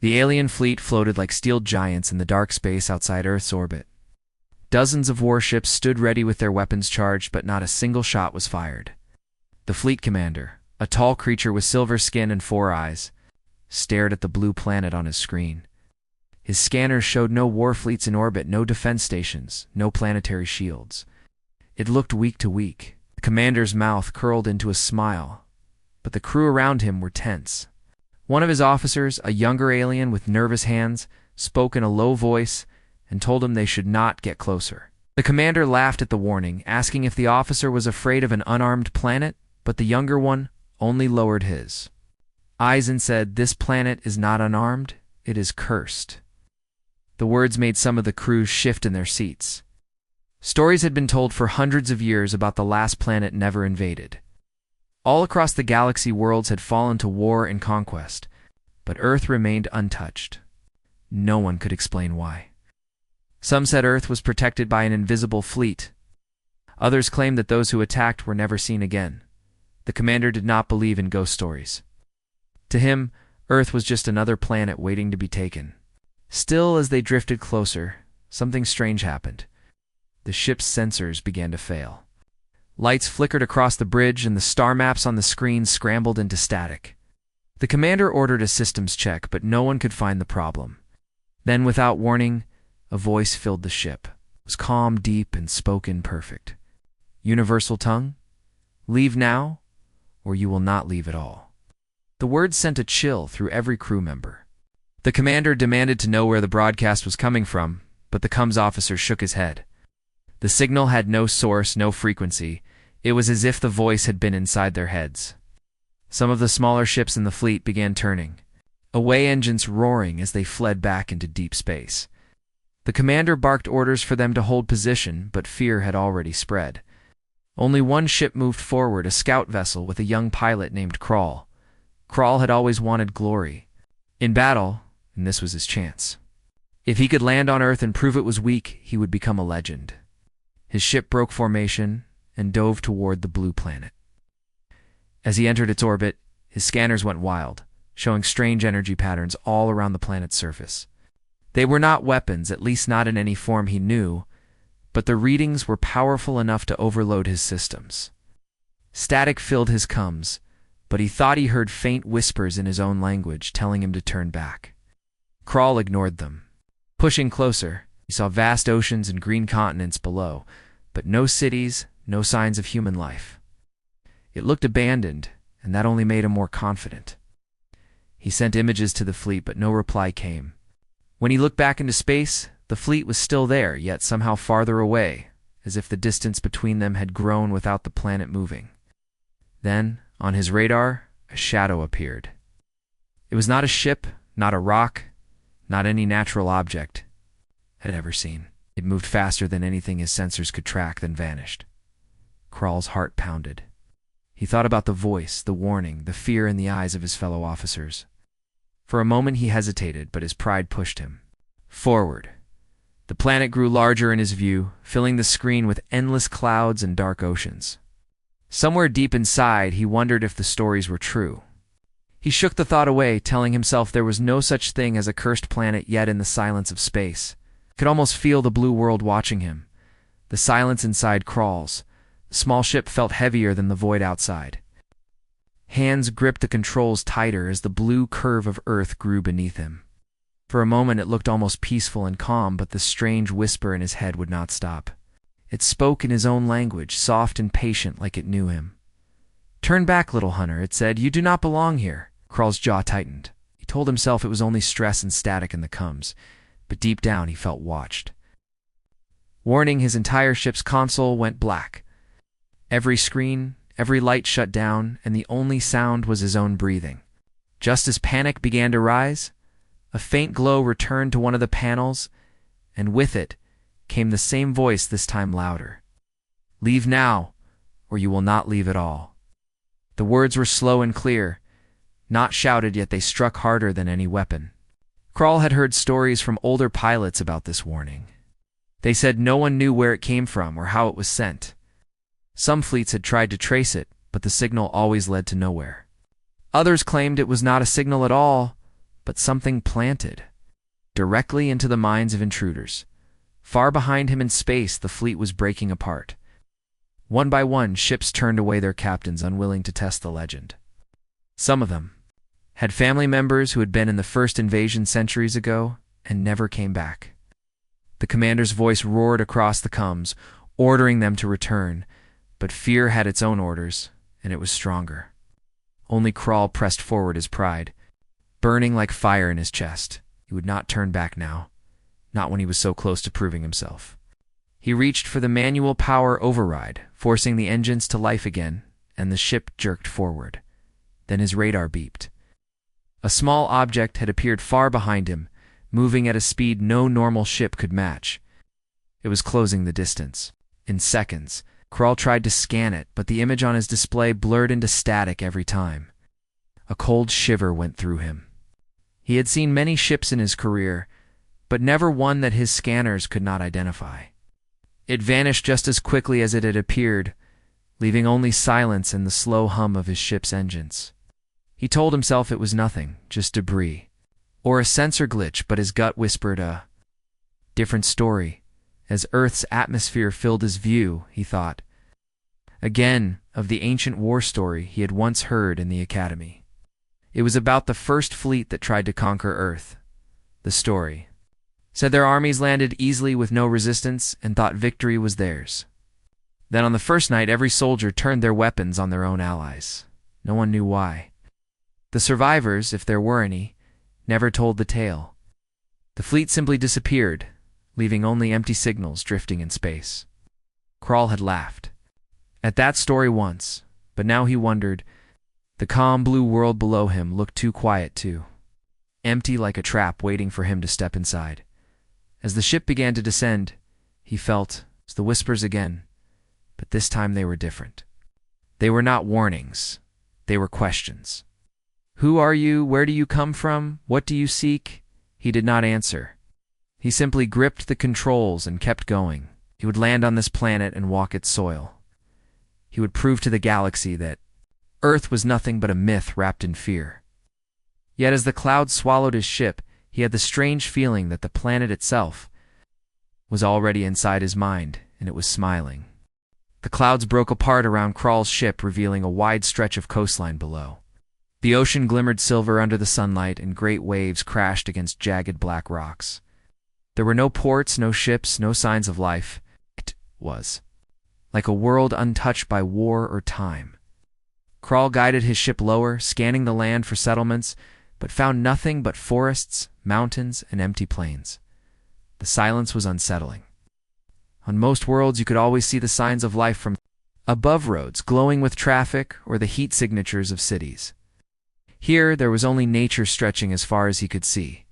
The alien fleet floated like steel giants in the dark space outside Earth's orbit. Dozens of warships stood ready with their weapons charged, but not a single shot was fired. The fleet commander, a tall creature with silver skin and 4 eyes, stared at the blue planet on his screen. His scanners showed no war fleets in orbit, no defense stations, no planetary shields. It looked weak to weak. The commander's mouth curled into a smile, but the crew around him were tense. One of his officers, a younger alien with nervous hands, spoke in a low voice and told him they should not get closer. The commander laughed at the warning, asking if the officer was afraid of an unarmed planet, but the younger one only lowered his eyes and said, "This planet is not unarmed, it is cursed." The words made some of the crew shift in their seats. Stories had been told for hundreds of years about the last planet never invaded. All across the galaxy, worlds had fallen to war and conquest, but Earth remained untouched. No one could explain why. Some said Earth was protected by an invisible fleet. Others claimed that those who attacked were never seen again. The commander did not believe in ghost stories. To him, Earth was just another planet waiting to be taken. Still, as they drifted closer, something strange happened. The ship's sensors began to fail. Lights flickered across the bridge, and the star maps on the screen scrambled into static. The commander ordered a systems check, but no one could find the problem. Then, without warning, a voice filled the ship. It was calm, deep, and spoken perfect. Universal tongue? Leave now, or you will not leave at all. The words sent a chill through every crew member. The commander demanded to know where the broadcast was coming from, but the comms officer shook his head. The signal had no source, no frequency. It was as if the voice had been inside their heads. Some of the smaller ships in the fleet began turning, away engines roaring as they fled back into deep space. The commander barked orders for them to hold position, but fear had already spread. Only one ship moved forward, a scout vessel with a young pilot named Crawl. Crawl had always wanted glory in battle, and this was his chance. If he could land on Earth and prove it was weak, he would become a legend. His ship broke formation and dove toward the blue planet. As he entered its orbit, his scanners went wild, showing strange energy patterns all around the planet's surface. They were not weapons, at least not in any form he knew, but the readings were powerful enough to overload his systems. Static filled his comms, but he thought he heard faint whispers in his own language telling him to turn back. Crawl ignored them. Pushing closer, he saw vast oceans and green continents below, but no cities, no signs of human life. It looked abandoned, and that only made him more confident. He sent images to the fleet, but no reply came. When he looked back into space, the fleet was still there, yet somehow farther away, as if the distance between them had grown without the planet moving. Then, on his radar, a shadow appeared. It was not a ship, not a rock, not any natural object had ever seen. It moved faster than anything his sensors could track, then vanished. Crawl's heart pounded. He thought about the voice, the warning, the fear in the eyes of his fellow officers. For a moment he hesitated, but his pride pushed him forward. The planet grew larger in his view, filling the screen with endless clouds and dark oceans. Somewhere deep inside, he wondered if the stories were true. He shook the thought away, telling himself there was no such thing as a cursed planet yet in the silence of space. He could almost feel the blue world watching him. The silence inside Crawl's. The small ship felt heavier than the void outside. Hands gripped the controls tighter as the blue curve of Earth grew beneath him. For a moment it looked almost peaceful and calm, but the strange whisper in his head would not stop. It spoke in his own language, soft and patient like it knew him. "Turn back, little hunter," it said. "You do not belong here." Crawl's jaw tightened. He told himself it was only stress and static in the comms, but deep down he felt watched. Warning, his entire ship's console went black. Every screen, every light shut down, and the only sound was his own breathing. Just as panic began to rise, a faint glow returned to one of the panels, and with it came the same voice, this time louder. "Leave now, or you will not leave at all." The words were slow and clear, not shouted, yet they struck harder than any weapon. Crawl had heard stories from older pilots about this warning. They said no one knew where it came from or how it was sent. Some fleets had tried to trace it, but the signal always led to nowhere. Others claimed it was not a signal at all, but something planted directly into the minds of intruders. Far behind him in space, the fleet was breaking apart. One by one, ships turned away their captains, unwilling to test the legend. Some of them had family members who had been in the first invasion centuries ago and never came back. The commander's voice roared across the comms, ordering them to return, but fear had its own orders, and it was stronger. Only Crawl pressed forward, his pride burning like fire in his chest. He would not turn back now, not when he was so close to proving himself. He reached for the manual power override, forcing the engines to life again, and the ship jerked forward. Then his radar beeped. A small object had appeared far behind him, moving at a speed no normal ship could match. It was closing the distance. In seconds, Crawl tried to scan it, but the image on his display blurred into static every time. A cold shiver went through him. He had seen many ships in his career, but never one that his scanners could not identify. It vanished just as quickly as it had appeared, leaving only silence and the slow hum of his ship's engines. He told himself it was nothing, just debris, or a sensor glitch, but his gut whispered a different story. As Earth's atmosphere filled his view, he thought again of the ancient war story he had once heard in the academy. It was about the first fleet that tried to conquer Earth. The story said their armies landed easily with no resistance and thought victory was theirs. Then on the first night, every soldier turned their weapons on their own allies. No one knew why. The survivors, if there were any, never told the tale. The fleet simply disappeared, leaving only empty signals drifting in space. Crawl had laughed at that story once, but now he wondered. The calm blue world below him looked too quiet too, empty like a trap waiting for him to step inside. As the ship began to descend, he felt the whispers again, but this time they were different. They were not warnings, they were questions. Who are you? Where do you come from? What do you seek? He did not answer. He simply gripped the controls and kept going. He would land on this planet and walk its soil. He would prove to the galaxy that Earth was nothing but a myth wrapped in fear. Yet as the clouds swallowed his ship, he had the strange feeling that the planet itself was already inside his mind, and it was smiling. The clouds broke apart around Crawl's ship, revealing a wide stretch of coastline below. The ocean glimmered silver under the sunlight, and great waves crashed against jagged black rocks. There were no ports, no ships, no signs of life. It was like a world untouched by war or time. Crawl guided his ship lower, scanning the land for settlements, but found nothing but forests, mountains, and empty plains. The silence was unsettling. On most worlds, you could always see the signs of life from above, roads glowing with traffic or the heat signatures of cities. Here, there was only nature stretching as far as he could see.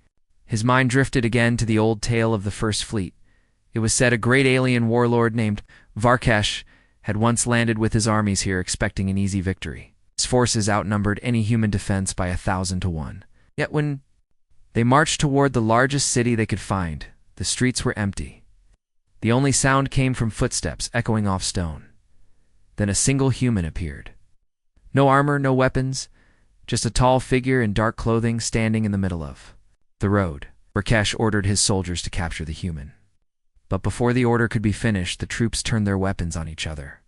His mind drifted again to the old tale of the First Fleet. It was said a great alien warlord named Varkesh had once landed with his armies here, expecting an easy victory. His forces outnumbered any human defense by 1,000 to 1. Yet when they marched toward the largest city they could find, the streets were empty. The only sound came from footsteps echoing off stone. Then a single human appeared. No armor, no weapons, just a tall figure in dark clothing standing in the middle of the road. Varkesh ordered his soldiers to capture the human. But before the order could be finished, the troops turned their weapons on each other.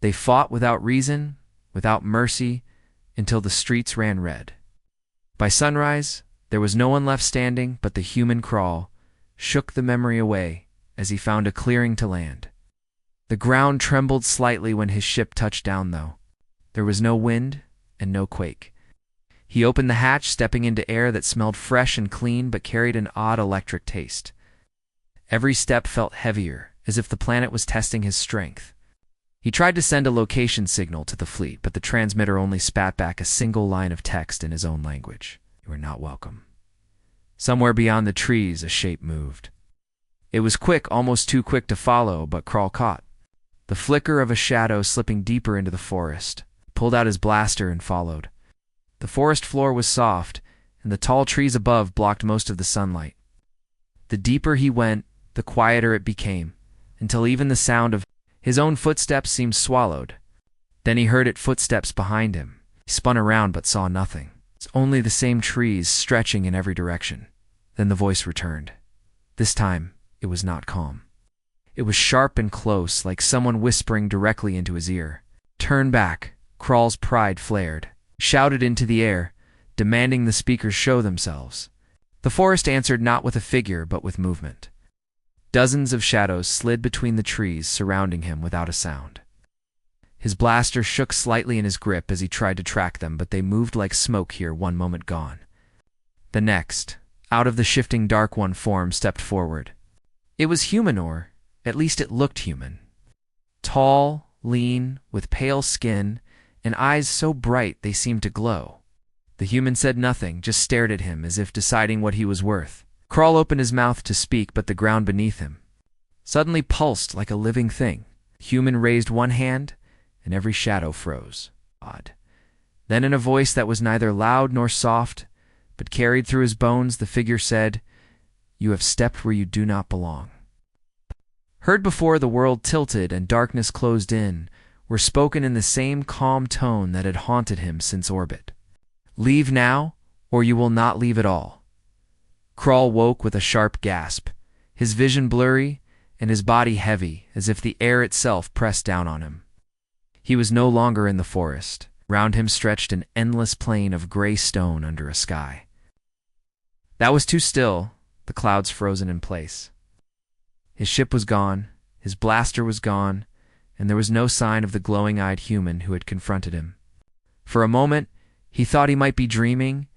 They fought without reason, without mercy, until the streets ran red. By sunrise, there was no one left standing, but the human Crawl shook the memory away as he found a clearing to land. The ground trembled slightly when his ship touched down, though. There was no wind and no quake. He opened the hatch, stepping into air that smelled fresh and clean but carried an odd electric taste. Every step felt heavier, as if the planet was testing his strength. He tried to send a location signal to the fleet, but the transmitter only spat back a single line of text in his own language. "You are not welcome." Somewhere beyond the trees, a shape moved. It was quick, almost too quick to follow, but Crawl caught the flicker of a shadow slipping deeper into the forest. He pulled out his blaster and followed. The forest floor was soft, and the tall trees above blocked most of the sunlight. The deeper he went, the quieter it became, until even the sound of his own footsteps seemed swallowed. Then he heard footsteps behind him. He spun around but saw nothing. It's only the same trees stretching in every direction. Then the voice returned. This time, it was not calm. It was sharp and close, like someone whispering directly into his ear. Turn back. Crawl's pride flared. Shouted into the air, demanding the speakers show themselves. The forest answered not with a figure, but with movement. Dozens of shadows slid between the trees surrounding him without a sound. His blaster shook slightly in his grip as he tried to track them, but they moved like smoke here, one moment gone. The next, out of the shifting dark, one form stepped forward. It was human, or at least it looked human. Tall, lean, with pale skin, and eyes so bright they seemed to glow. The human said nothing, just stared at him as if deciding what he was worth. Crawl opened his mouth to speak, but the ground beneath him suddenly pulsed like a living thing. Human raised one hand, and every shadow froze. Odd. Then in a voice that was neither loud nor soft, but carried through his bones, the figure said, "You have stepped where you do not belong." Heard before, the world tilted and darkness closed in, were spoken in the same calm tone that had haunted him since orbit. Leave now, or you will not leave at all. Crawl woke with a sharp gasp, his vision blurry and his body heavy, as if the air itself pressed down on him. He was no longer in the forest. Round him stretched an endless plain of gray stone under a sky that was too still, the clouds frozen in place. His ship was gone, his blaster was gone, and there was no sign of the glowing-eyed human who had confronted him. For a moment, he thought he might be dreaming,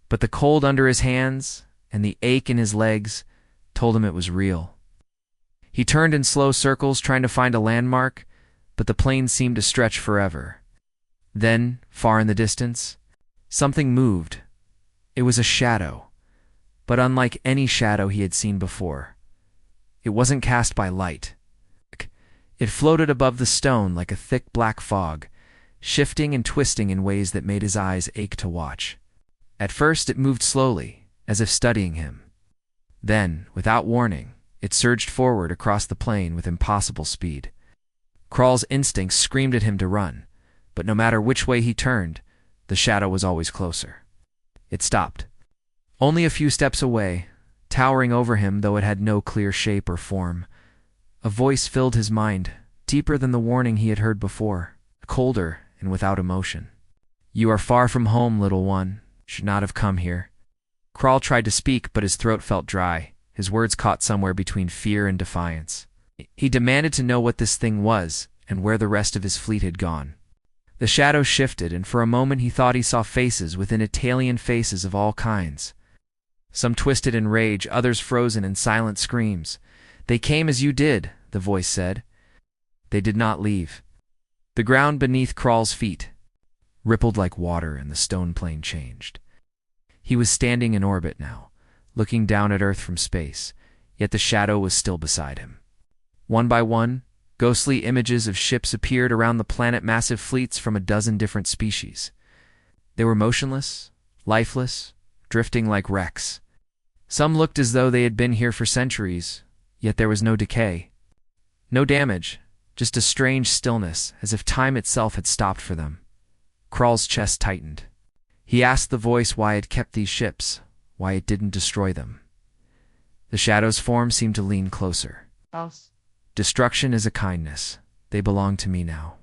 but the cold under his hands and the ache in his legs told him it was real. He turned in slow circles, trying to find a landmark, but the plain seemed to stretch forever. Then, far in the distance, something moved. It was a shadow, but unlike any shadow he had seen before. It wasn't cast by light. It floated above the stone like a thick black fog, shifting and twisting in ways that made his eyes ache to watch. At first it moved slowly, as if studying him. Then, without warning, it surged forward across the plain with impossible speed. Crawl's instincts screamed at him to run, but no matter which way he turned, the shadow was always closer. It stopped. Only a few steps away, towering over him though it had no clear shape or form. A voice filled his mind, deeper than the warning he had heard before, colder and without emotion. "You are far from home, little one. Should not have come here." Crawl tried to speak, but his throat felt dry, his words caught somewhere between fear and defiance. He demanded to know what this thing was, and where the rest of his fleet had gone. The shadows shifted, and for a moment he thought he saw faces within it, alien faces of all kinds. Some twisted in rage, others frozen in silent screams. "They came as you did," the voice said. They did not leave. The ground beneath Crawl's feet rippled like water, and the stone plain changed. He was standing in orbit now, looking down at Earth from space, yet the shadow was still beside him. One by one, ghostly images of ships appeared around the planet, massive fleets from a dozen different species. They were motionless, lifeless, drifting like wrecks. Some looked as though they had been here for centuries, yet there was no decay. No damage, just a strange stillness, as if time itself had stopped for them. Crawl's chest tightened. He asked the voice why it kept these ships, why it didn't destroy them. The shadow's form seemed to lean closer. "Destruction is a kindness. They belong to me now.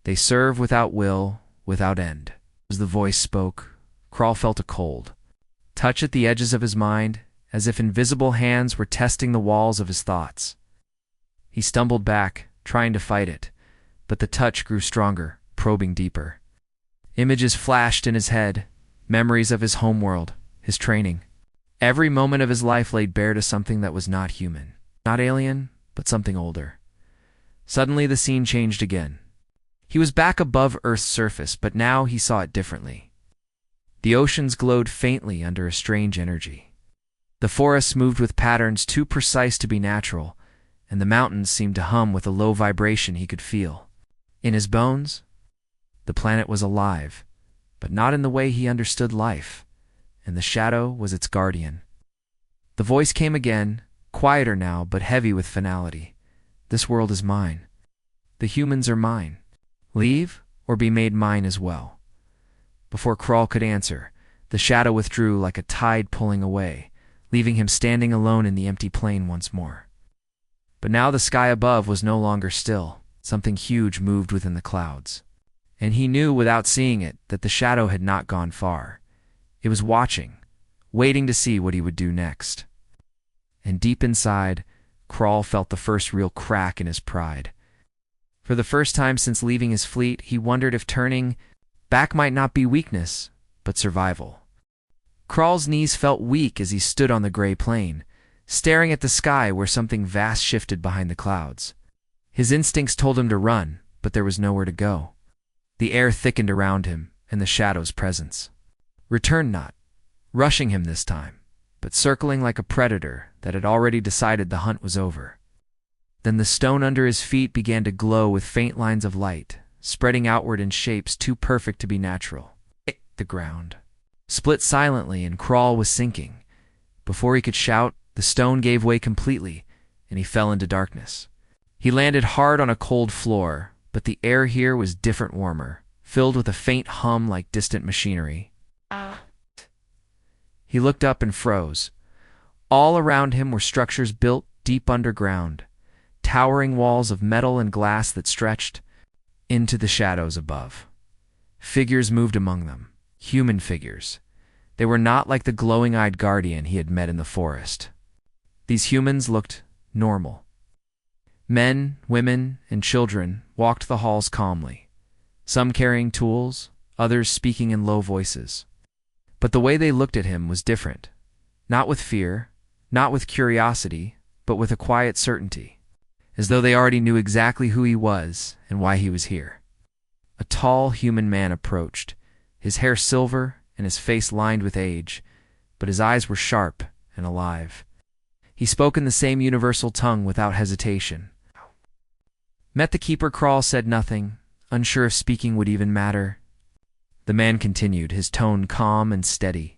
They serve without will, without end." As the voice spoke, Crawl felt a cold touch at the edges of his mind, as if invisible hands were testing the walls of his thoughts. He stumbled back, trying to fight it, but the touch grew stronger, probing deeper. Images flashed in his head, memories of his homeworld, his training. Every moment of his life laid bare to something that was not human, not alien, but something older. Suddenly the scene changed again. He was back above Earth's surface, but now he saw it differently. The oceans glowed faintly under a strange energy. The forests moved with patterns too precise to be natural, and the mountains seemed to hum with a low vibration he could feel. In his bones, the planet was alive, but not in the way he understood life, and the shadow was its guardian. The voice came again, quieter now, but heavy with finality. "This world is mine. The humans are mine. Leave, or be made mine as well." Before Crawl could answer, the shadow withdrew like a tide pulling away, leaving him standing alone in the empty plain once more. But now the sky above was no longer still. Something huge moved within the clouds. And he knew without seeing it that the shadow had not gone far. It was watching, waiting to see what he would do next. And deep inside, Crawl felt the first real crack in his pride. For the first time since leaving his fleet, he wondered if turning back might not be weakness, but survival. Crawl's knees felt weak as he stood on the gray plain, staring at the sky where something vast shifted behind the clouds. His instincts told him to run, but there was nowhere to go. The air thickened around him, and the shadow's presence returned, not rushing him this time, but circling like a predator that had already decided the hunt was over. Then the stone under his feet began to glow with faint lines of light, spreading outward in shapes too perfect to be natural. The ground split silently, and Crawl was sinking. Before he could shout, the stone gave way completely, and he fell into darkness. He landed hard on a cold floor, but the air here was different, warmer, filled with a faint hum like distant machinery. He looked up and froze. All around him were structures built deep underground, towering walls of metal and glass that stretched into the shadows above. Figures moved among them, human figures. They were not like the glowing-eyed guardian he had met in the forest. These humans looked normal. Men, women, and children walked the halls calmly, some carrying tools, others speaking in low voices. But the way they looked at him was different, not with fear, not with curiosity, but with a quiet certainty, as though they already knew exactly who he was and why he was here. A tall human man approached, his hair silver and his face lined with age, but his eyes were sharp and alive. He spoke in the same universal tongue without hesitation. Met the keeper. Crawl said nothing, unsure if speaking would even matter. The man continued, his tone calm and steady.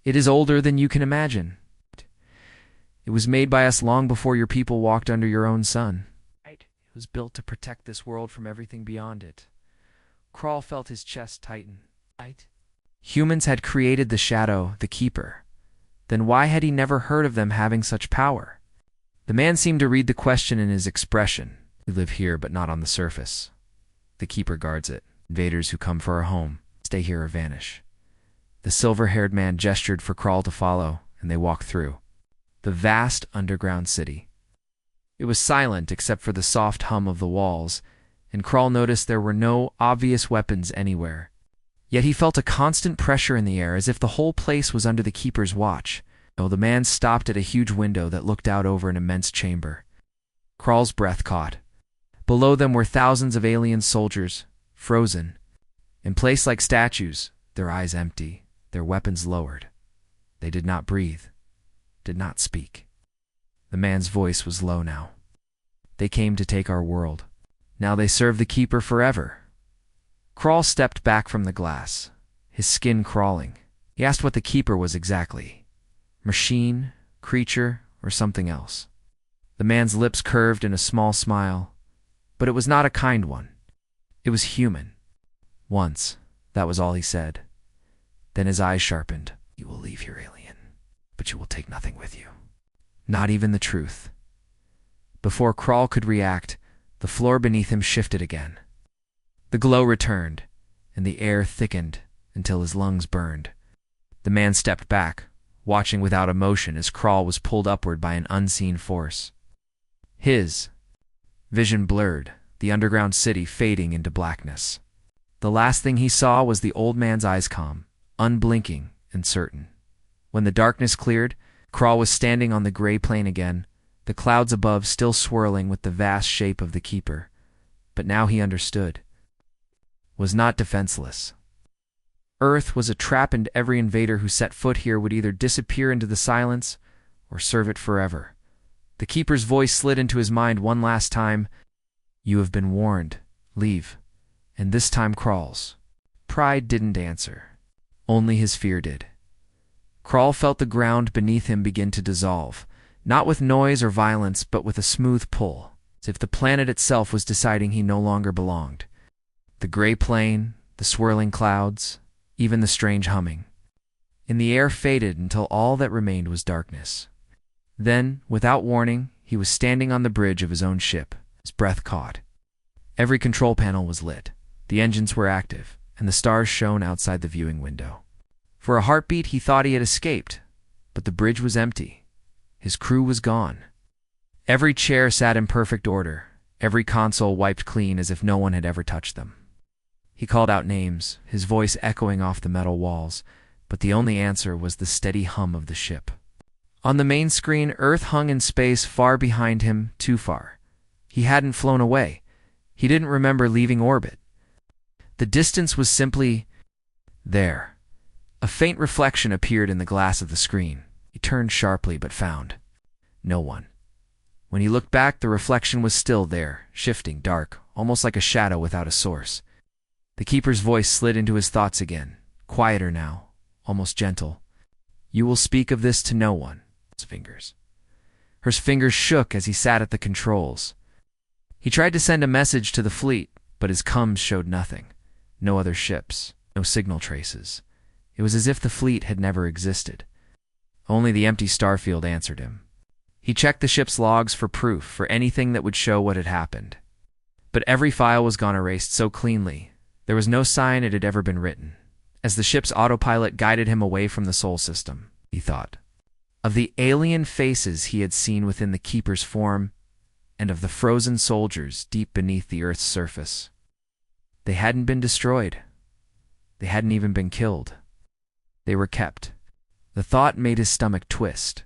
It is older than you can imagine. It was made by us long before your people walked under your own sun. It was built to protect this world from everything beyond it. Crawl felt his chest tighten. Humans had created the shadow, the keeper. Then why had he never heard of them having such power? The man seemed to read the question in his expression. We live here, but not on the surface. The keeper guards it. Invaders who come for our home stay here or vanish. The silver-haired man gestured for Crawl to follow, and they walked through the vast underground city. It was silent except for the soft hum of the walls, and Crawl noticed there were no obvious weapons anywhere. Yet he felt a constant pressure in the air, as if the whole place was under the keeper's watch. The man stopped at a huge window that looked out over an immense chamber. Crawl's breath caught. Below them were thousands of alien soldiers, frozen, in place like statues, their eyes empty, their weapons lowered. They did not breathe, did not speak. The man's voice was low now. They came to take our world. Now they serve the keeper forever. Crawl stepped back from the glass, his skin crawling. He asked what the keeper was exactly. Machine, creature, or something else. The man's lips curved in a small smile, but it was not a kind one. It was human. Once, that was all he said. Then his eyes sharpened. You will leave here, alien, but you will take nothing with you. Not even the truth. Before Crawl could react, the floor beneath him shifted again. The glow returned, and the air thickened until his lungs burned. The man stepped back, watching without emotion as Crawl was pulled upward by an unseen force. His vision blurred, the underground city fading into blackness. The last thing he saw was the old man's eyes calm, unblinking and certain. When the darkness cleared, Crawl was standing on the gray plain again, the clouds above still swirling with the vast shape of the keeper. But now he understood. Was not defenseless. Earth was a trap, and every invader who set foot here would either disappear into the silence or serve it forever. The keeper's voice slid into his mind one last time. You have been warned. Leave. And this time Crawl's pride didn't answer. Only his fear did. Crawl felt the ground beneath him begin to dissolve, not with noise or violence, but with a smooth pull, as if the planet itself was deciding he no longer belonged. The gray plain, the swirling clouds, even the strange humming. And the air faded until all that remained was darkness. Then, without warning, he was standing on the bridge of his own ship, his breath caught. Every control panel was lit, the engines were active, and the stars shone outside the viewing window. For a heartbeat he thought he had escaped, but the bridge was empty. His crew was gone. Every chair sat in perfect order, every console wiped clean as if no one had ever touched them. He called out names, his voice echoing off the metal walls, but the only answer was the steady hum of the ship. On the main screen, Earth hung in space far behind him, too far. He hadn't flown away. He didn't remember leaving orbit. The distance was simply there. A faint reflection appeared in the glass of the screen. He turned sharply but found no one. When he looked back, the reflection was still there, shifting, dark, almost like a shadow without a source. The keeper's voice slid into his thoughts again, quieter now, almost gentle. "You will speak of this to no one." His fingers shook as he sat at the controls. He tried to send a message to the fleet, but his comms showed nothing. No other ships, no signal traces. It was as if the fleet had never existed. Only the empty starfield answered him. He checked the ship's logs for proof, for anything that would show what had happened. But every file was gone erased so cleanly, there was no sign it had ever been written. As the ship's autopilot guided him away from the Sol system, he thought of the alien faces he had seen within the Keeper's form, and of the frozen soldiers deep beneath the Earth's surface. They hadn't been destroyed. They hadn't even been killed. They were kept. The thought made his stomach twist.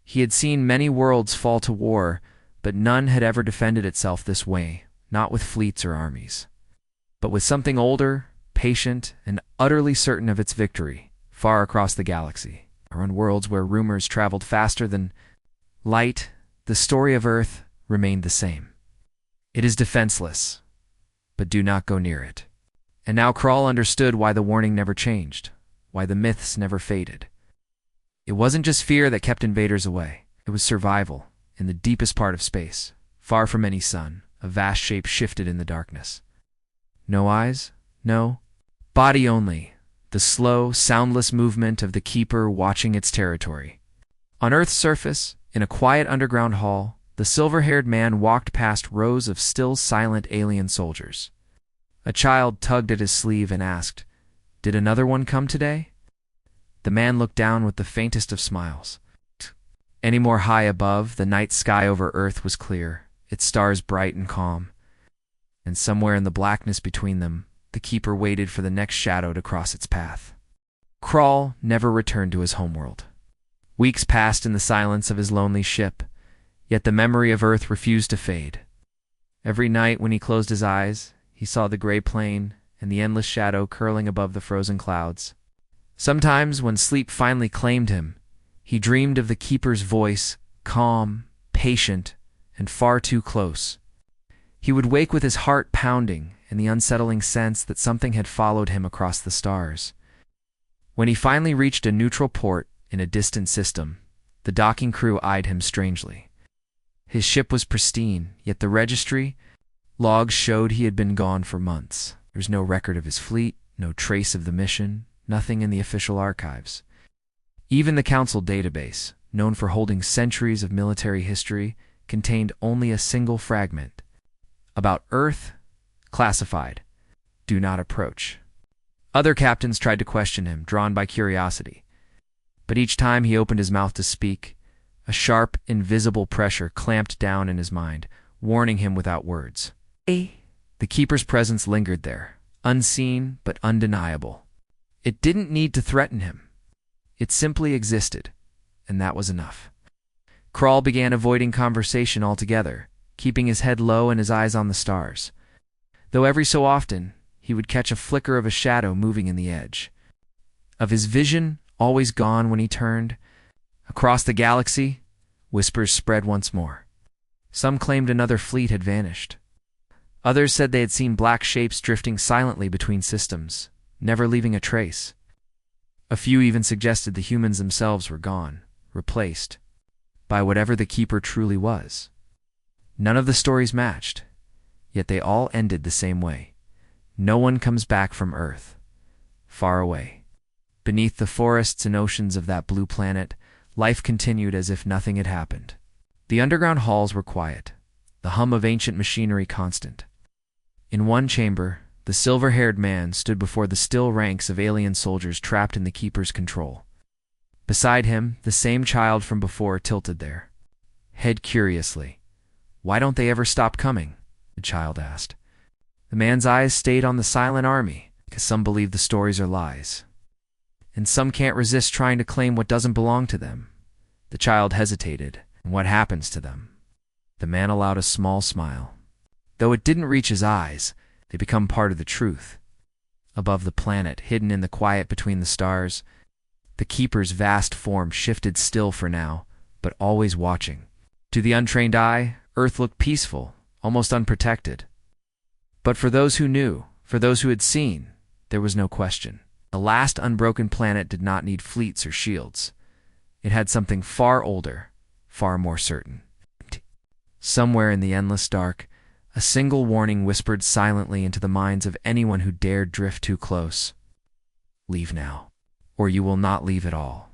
He had seen many worlds fall to war, but none had ever defended itself this way, not with fleets or armies. But with something older, patient, and utterly certain of its victory, far across the galaxy, or on worlds where rumors traveled faster than light, the story of Earth remained the same. It is defenseless, but do not go near it. And now Krall understood why the warning never changed, why the myths never faded. It wasn't just fear that kept invaders away. It was survival, in the deepest part of space, far from any sun, a vast shape shifted in the darkness. No eyes, no body only, the slow, soundless movement of the Keeper watching its territory. On Earth's surface, in a quiet underground hall, the silver-haired man walked past rows of still silent alien soldiers. A child tugged at his sleeve and asked, "Did another one come today?" The man looked down with the faintest of smiles. Any more high above, the night sky over Earth was clear, its stars bright and calm. And somewhere in the blackness between them, the Keeper waited for the next shadow to cross its path. Krall never returned to his homeworld. Weeks passed in the silence of his lonely ship, yet the memory of Earth refused to fade. Every night when he closed his eyes, he saw the gray plain and the endless shadow curling above the frozen clouds. Sometimes, when sleep finally claimed him, he dreamed of the Keeper's voice, calm, patient, and far too close. He would wake with his heart pounding and the unsettling sense that something had followed him across the stars. When he finally reached a neutral port in a distant system, the docking crew eyed him strangely. His ship was pristine, yet the registry logs showed he had been gone for months. There was no record of his fleet, no trace of the mission, nothing in the official archives. Even the Council database, known for holding centuries of military history, contained only a single fragment. About Earth, classified. Do not approach. Other captains tried to question him, drawn by curiosity. But each time he opened his mouth to speak, a sharp, invisible pressure clamped down in his mind, warning him without words. The Keeper's presence lingered there, unseen but undeniable. It didn't need to threaten him. It simply existed, and that was enough. Krall began avoiding conversation altogether, keeping his head low and his eyes on the stars. Though every so often, he would catch a flicker of a shadow moving in the edge. Of his vision, always gone when he turned, across the galaxy, whispers spread once more. Some claimed another fleet had vanished. Others said they had seen black shapes drifting silently between systems, never leaving a trace. A few even suggested the humans themselves were gone, replaced by whatever the Keeper truly was. None of the stories matched, yet they all ended the same way. No one comes back from Earth. far away. Beneath the forests and oceans of that blue planet, life continued as if nothing had happened. The underground halls were quiet, the hum of ancient machinery constant. In one chamber, the silver-haired man stood before the still ranks of alien soldiers trapped in the Keeper's control. Beside him, the same child from before tilted there, head curiously. "Why don't they ever stop coming?" the child asked. The man's eyes stayed on the silent army, because some believe the stories are lies. And some can't resist trying to claim what doesn't belong to them. The child hesitated. And what happens to them? The man allowed a small smile. Though it didn't reach his eyes, they become part of the truth. Above the planet, hidden in the quiet between the stars, the Keeper's vast form shifted still for now, but always watching. To the untrained eye, Earth looked peaceful, almost unprotected. But for those who knew, for those who had seen, there was no question. The last unbroken planet did not need fleets or shields. It had something far older, far more certain. Somewhere in the endless dark, a single warning whispered silently into the minds of anyone who dared drift too close. Leave now, or you will not leave at all.